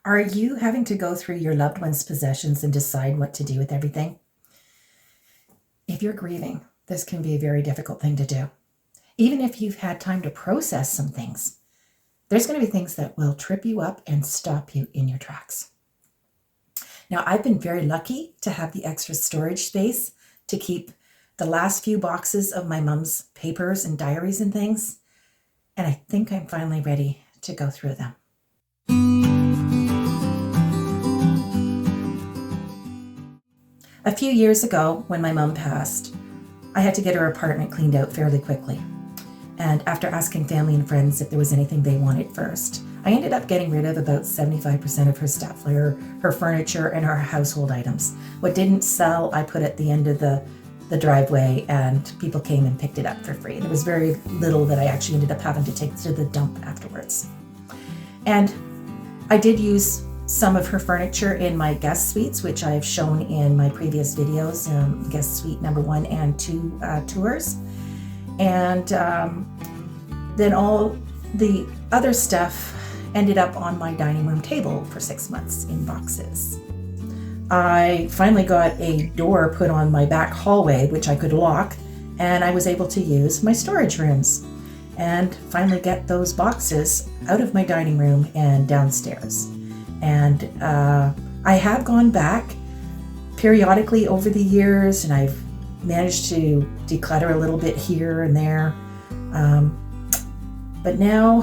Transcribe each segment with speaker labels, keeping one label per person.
Speaker 1: Are you having to go through your loved one's possessions and decide what to do with everything? If you're grieving, this can be a very difficult thing to do. Even if you've had time to process some things, there's going to be things that will trip you up and stop you in your tracks. Now, I've been very lucky to have the extra storage space to keep the last few boxes of my mom's papers and diaries and things, and I think I'm finally ready to go through them. A few years ago, when my mom passed, I had to get her apartment cleaned out fairly quickly. And after asking family and friends if there was anything they wanted first, I ended up getting rid of about 75% of her stuff, her furniture, and her household items. What didn't sell, I put at the end of the driveway, and people came and picked it up for free. There was very little that I actually ended up having to take to the dump afterwards. And I did use some of her furniture in my guest suites, which I've shown in my previous videos, guest suite number 1 and 2 tours. And then all the other stuff ended up on my dining room table for 6 months in boxes. I finally got a door put on my back hallway, which I could lock, and I was able to use my storage rooms and finally get those boxes out of my dining room and downstairs. And I have gone back periodically over the years, and I've managed to declutter a little bit here and there. But now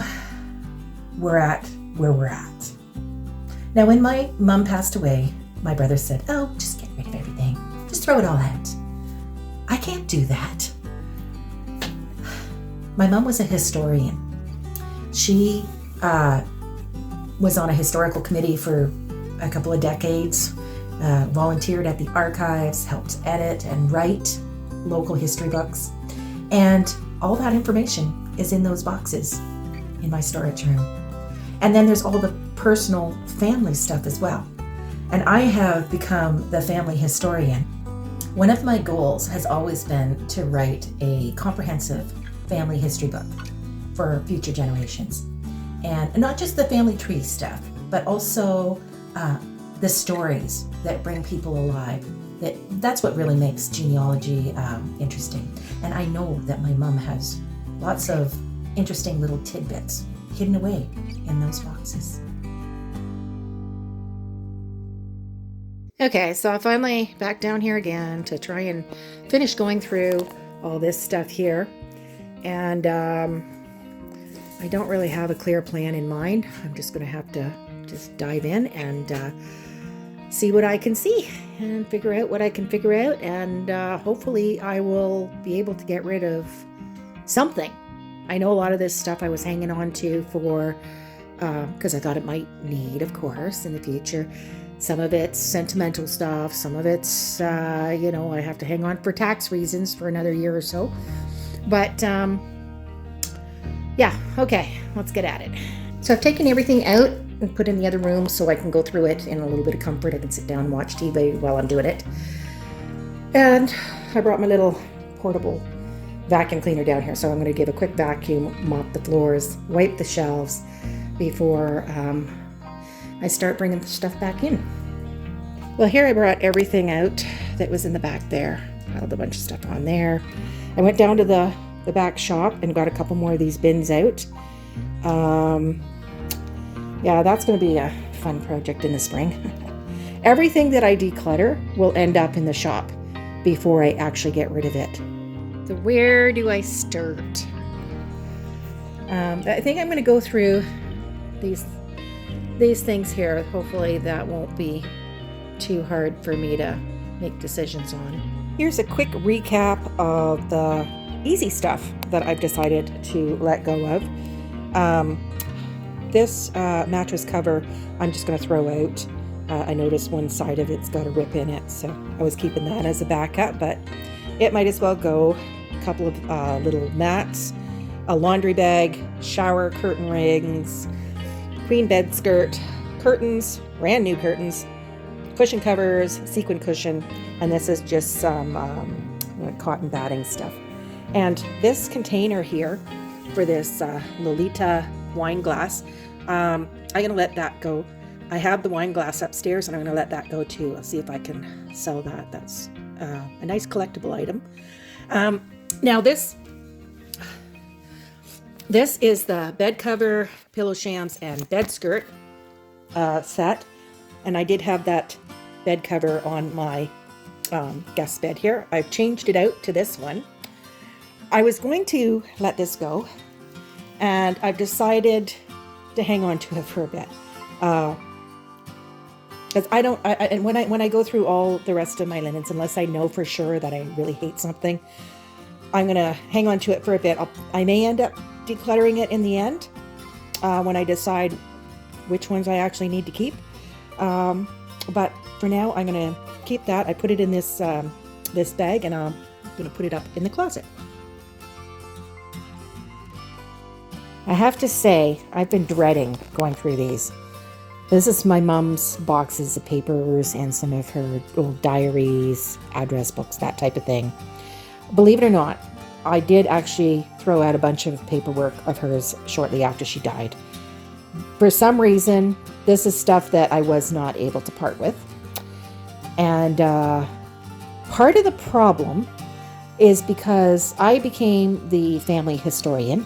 Speaker 1: we're at where we're at. Now, when my mom passed away, my brother said, "Oh, just get rid of everything. Just throw it all out." I can't do that. My mom was a historian. She was on a historical committee for a couple of decades, volunteered at the archives, helped edit and write local history books. And all that information is in those boxes in my storage room. And then there's all the personal family stuff as well. And I have become the family historian. One of my goals has always been to write a comprehensive family history book for future generations. And not just the family tree stuff, but also the stories that bring people alive. That's what really makes genealogy interesting. And I know that my mom has lots of interesting little tidbits hidden away in those boxes. Okay, so I'm finally back down here again to try and finish going through all this stuff here. And I don't really have a clear plan in mind. I'm just going to have to just dive in and see what I can see and figure out what I can figure out. And hopefully I will be able to get rid of something. I know a lot of this stuff I was hanging on to for, because I thought it might need, of course, in the future. Some of it's sentimental stuff. Some of it's, I have to hang on for tax reasons for another year or so. But, yeah, okay, let's get at it. So I've taken everything out and put in the other room so I can go through it in a little bit of comfort. I can sit down and watch TV while I'm doing it. And I brought my little portable vacuum cleaner down here. So I'm going to give a quick vacuum, mop the floors, wipe the shelves before I start bringing the stuff back in. Well, here I brought everything out that was in the back there. Piled a bunch of stuff on there. I went down to the back shop and got a couple more of these bins out. Yeah, that's going to be a fun project in the spring. Everything that I declutter will end up in the shop before I actually get rid of it. So where do I start? I think I'm going to go through these things here. Hopefully that won't be too hard for me to make decisions on. Here's a quick recap of the easy stuff that I've decided to let go of. This mattress cover I'm just going to throw out. I noticed one side of it's got a rip in it, so I was keeping that as a backup, but it might as well go. A couple of little mats, a laundry bag, shower curtain rings, queen bed skirt, curtains, brand new curtains, cushion covers, sequin cushion, and this is just some cotton batting stuff. And this container here for this Lolita wine glass, I'm going to let that go I have the wine glass upstairs, and I'm going to let that go too. I'll see if I can sell that. That's a nice collectible item. Now this is the bed cover, pillow shams, and bed skirt set. And I did have that bed cover on my guest bed here. I've changed it out to this one. I was going to let this go, and I've decided to hang on to it for a bit. Because and when I go through all the rest of my linens, unless I know for sure that I really hate something, I'm gonna hang on to it for a bit. I may end up decluttering it in the end when I decide which ones I actually need to keep. But for now, I'm gonna keep that. I put it in this this bag, and I'm gonna put it up in the closet. I have to say, I've been dreading going through these. This is my mom's boxes of papers and some of her old diaries, address books, that type of thing. Believe it or not, I did actually throw out a bunch of paperwork of hers shortly after she died. For some reason, this is stuff that I was not able to part with. And part of the problem is because I became the family historian,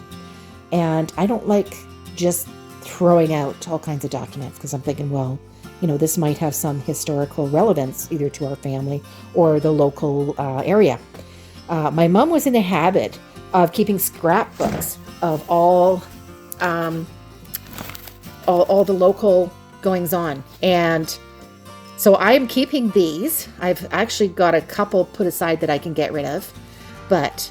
Speaker 1: and I don't like just throwing out all kinds of documents, because I'm thinking, well, you know, this might have some historical relevance either to our family or the local area. My mom was in the habit of keeping scrapbooks of all the local goings on, and so I'm keeping these. I've actually got a couple put aside that I can get rid of, but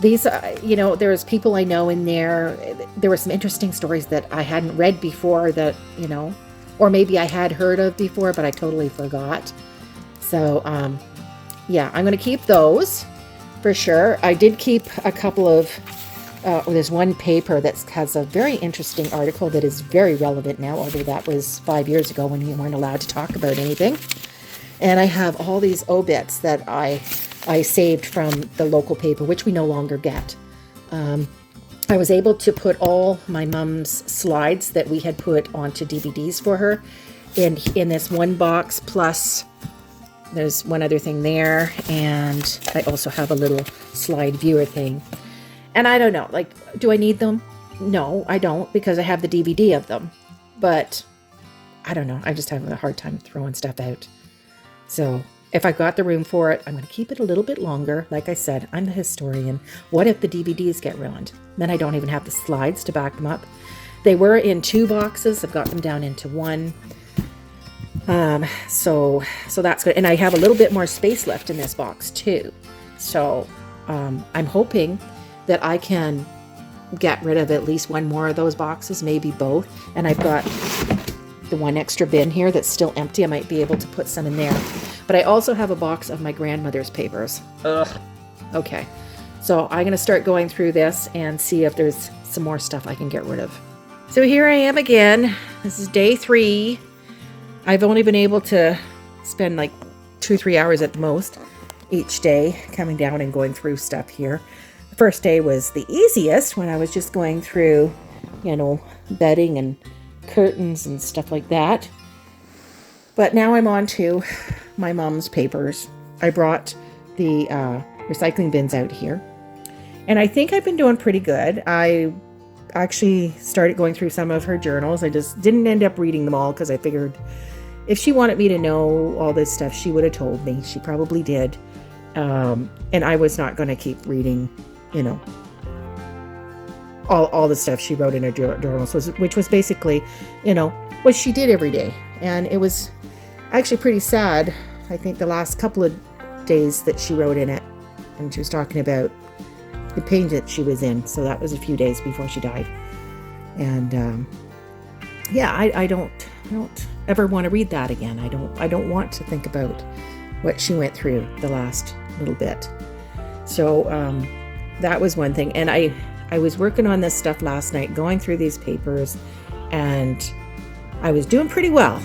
Speaker 1: these, you know, there's people I know in there. There were some interesting stories that I hadn't read before that, you know, or maybe I had heard of before, but I totally forgot. So, yeah, I'm going to keep those for sure. I did keep a couple of, there's one paper that has a very interesting article that is very relevant now, although that was 5 years ago when you weren't allowed to talk about anything. And I have all these obits that I saved from the local paper, which we no longer get. I was able to put all my mom's slides that we had put onto DVDs for her in this one box, plus there's one other thing there, and I also have a little slide viewer thing. And I don't know, like, do I need them? No, I don't, because I have the DVD of them. But I don't know, I just have a hard time throwing stuff out. So if I got the room for it, I'm going to keep it a little bit longer. Like I said, I'm the historian. What if the DVDs get ruined? Then I don't even have the slides to back them up. They were in 2 boxes. I've got them down into 1. So that's good. And I have a little bit more space left in this box too. So I'm hoping that I can get rid of at least one more of those boxes, maybe both. And I've got the one extra bin here that's still empty. I might be able to put some in there. But I also have a box of my grandmother's papers. Ugh. Okay, so I'm going to start going through this and see if there's some more stuff I can get rid of. So here I am again. This is day 3. I've only been able to spend like 2-3 hours at the most each day coming down and going through stuff here. The first day was the easiest when I was just going through, you know, bedding and curtains and stuff like that. But now I'm on to my mom's papers. I brought the recycling bins out here, and I think I've been doing pretty good. I actually started going through some of her journals. I just didn't end up reading them all because I figured if she wanted me to know all this stuff, she would have told me. She probably did. And I was not going to keep reading, you know, all the stuff she wrote in her journals, which was basically, you know, what she did every day. And it was actually pretty sad, I think, the last couple of days that she wrote in it. And she was talking about the pain that she was in. So that was a few days before she died. And yeah, I don't ever want to read that again. I don't want to think about what she went through the last little bit. So that was one thing. And I was working on this stuff last night, going through these papers, and I was doing pretty well.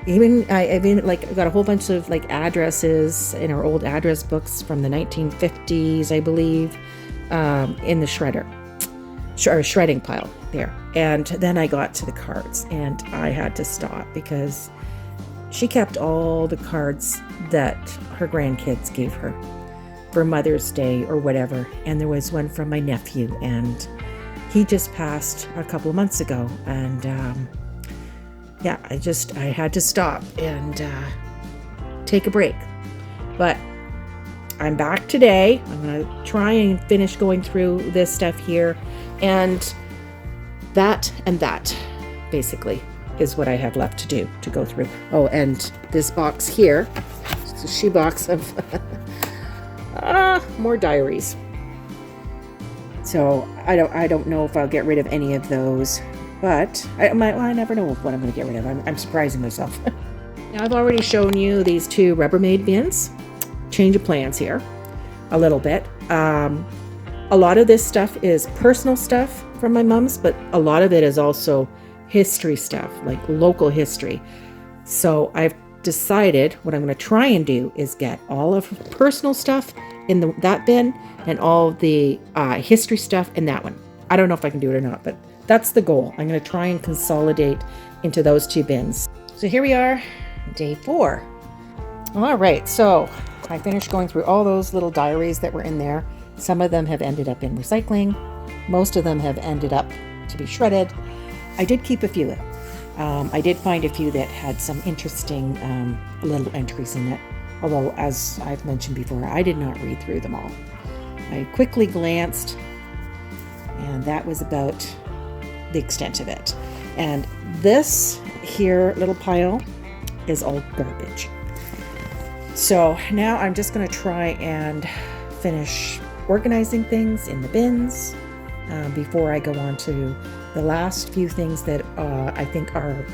Speaker 1: I've even like got a whole bunch of like addresses in our old address books from the 1950s, I believe, in the shredding pile there. And then I got to the cards and I had to stop because she kept all the cards that her grandkids gave her for Mother's Day or whatever. And there was one from my nephew, and he just passed a couple of months ago. And I had to stop and take a break. But I'm back today. I'm going to try and finish going through this stuff here. And that basically is what I have left to do, to go through. Oh, and this box here, it's a shoebox of more diaries. So I don't know if I'll get rid of any of those, but I never know what I'm going to get rid of. I'm surprising myself. Now, I've already shown you these 2 Rubbermaid bins. Change of plans here a little bit. A lot of this stuff is personal stuff from my mom's, but a lot of it is also history stuff, like local history. So I've decided what I'm going to try and do is get all of her personal stuff in that bin and all the history stuff in that one. I don't know if I can do it or not, but that's the goal. I'm going to try and consolidate into those 2 bins. So here we are, day 4. All right, so I finished going through all those little diaries that were in there. Some of them have ended up in recycling. Most of them have ended up to be shredded. I did keep a few. I did find a few that had some interesting little entries in it. Although, as I've mentioned before, I did not read through them all. I quickly glanced, and that was about the extent of it. And this here little pile is all garbage. So now I'm just going to try and finish organizing things in the bins before I go on to the last few things that I think are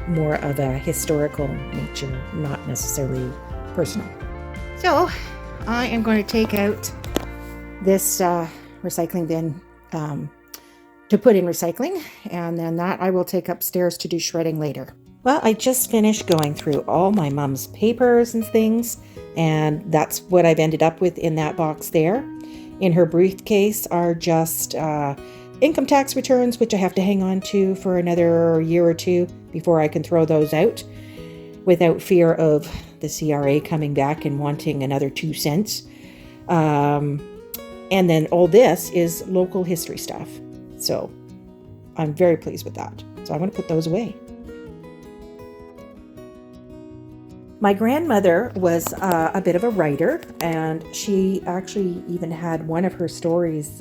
Speaker 1: more of a historical nature, not necessarily personal. So I am going to take out this recycling bin to put in recycling, and then that I will take upstairs to do shredding later. Well, I just finished going through all my mom's papers and things, and that's what I've ended up with in that box there. In her briefcase are just income tax returns, which I have to hang on to for another year or 2 before I can throw those out without fear of the CRA coming back and wanting another 2 cents. And then all this is local history stuff. So I'm very pleased with that. So I'm going to put those away. My grandmother was a bit of a writer, and she actually even had one of her stories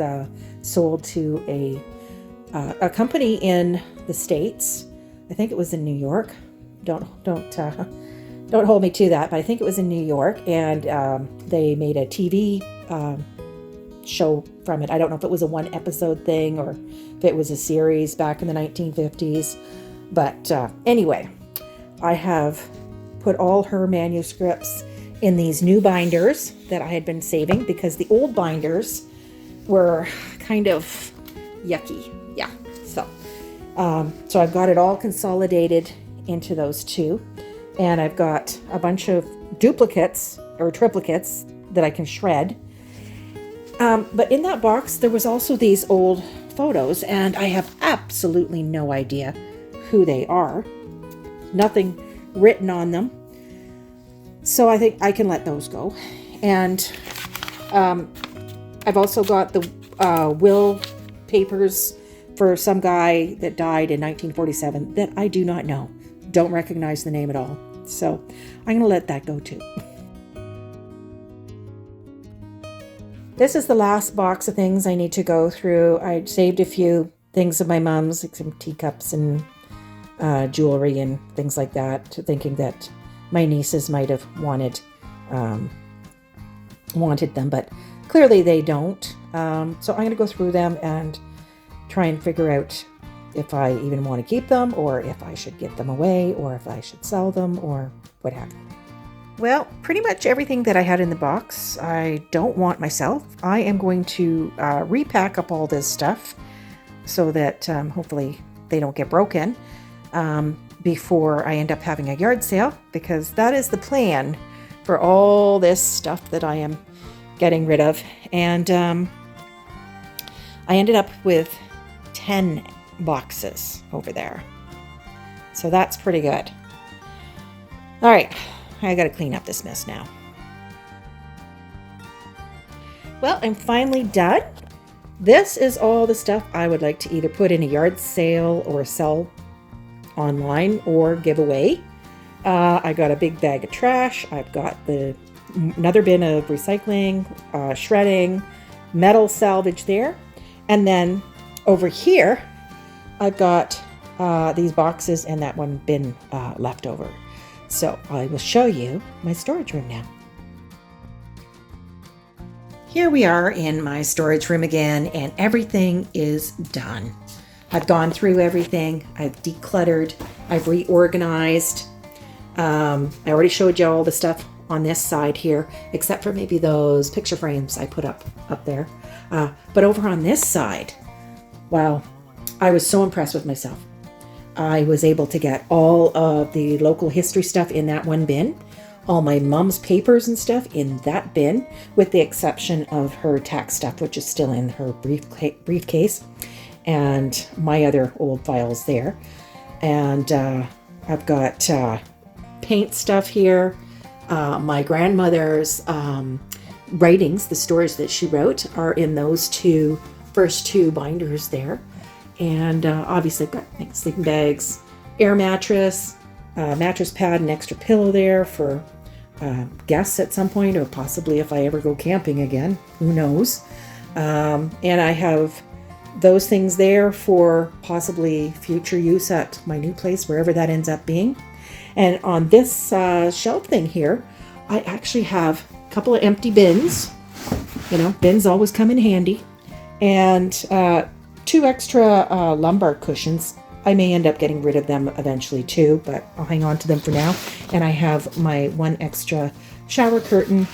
Speaker 1: sold to a company in the States. I think it was in New York. Don't hold me to that, but I think it was in New York, and they made a TV show from it. I don't know if it was a 1-episode thing or if it was a series back in the 1950s. But anyway, I have put all her manuscripts in these new binders that I had been saving because the old binders were kind of yucky. Yeah. So I've got it all consolidated into those 2. And I've got a bunch of duplicates or triplicates that I can shred. But in that box, there was also these old photos, and I have absolutely no idea who they are. Nothing written on them. So I think I can let those go. And I've also got the will papers for some guy that died in 1947 that I do not know. Don't recognize the name at all. So I'm going to let that go too. This is the last box of things I need to go through. I saved a few things of my mom's, like some teacups and jewelry and things like that, thinking that my nieces might have wanted them, but clearly they don't. So I'm going to go through them and try and figure out if I even want to keep them, or if I should give them away, or if I should sell them, or what have you. Well, pretty much everything that I had in the box, I don't want myself. I am going to repack up all this stuff so that hopefully they don't get broken before I end up having a yard sale, because that is the plan for all this stuff that I am getting rid of. And I ended up with 10 boxes over there. So that's pretty good. All right, I got to clean up this mess now. Well, I'm finally done. This is all the stuff I would like to either put in a yard sale or sell online or give away. I got a big bag of trash. I've got another bin of recycling, shredding, metal salvage there. And then over here, I've got these boxes and that one bin left over. So I will show you my storage room now. Here we are in my storage room again, and everything is done. I've gone through everything. I've decluttered. I've reorganized. I already showed you all the stuff on this side here, except for maybe those picture frames I put up there. But over on this side, wow, I was so impressed with myself. I was able to get all of the local history stuff in that one bin, all my mom's papers and stuff in that bin, with the exception of her tax stuff, which is still in her briefcase, and my other old files there. And I've got paint stuff here. My grandmother's writings, the stories that she wrote, are in those first two binders there. And obviously I've got sleeping bags, air mattress, mattress pad, and extra pillow there for guests at some point, or possibly if I ever go camping again, who knows. And I have those things there for possibly future use at my new place, wherever that ends up being. And on this shelf thing here, I actually have a couple of empty bins. You know, bins always come in handy. And 2 extra lumbar cushions. I may end up getting rid of them eventually too, but I'll hang on to them for now. And I have my 1 extra shower curtain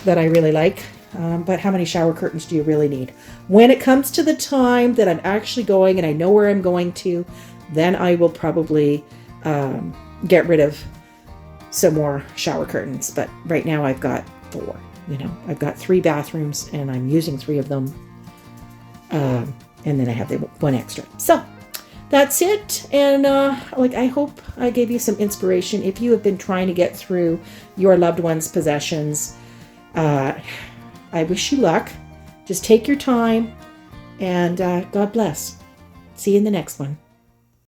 Speaker 1: that I really like. But how many shower curtains do you really need? When it comes to the time that I'm actually going and I know where I'm going to, then I will probably get rid of some more shower curtains. But right now I've got 4. You know, I've got 3 bathrooms and I'm using 3 of them. And then I have the 1 extra. So that's it. And I hope I gave you some inspiration. If you have been trying to get through your loved one's possessions, I wish you luck. Just take your time, and God bless. See you in the next one.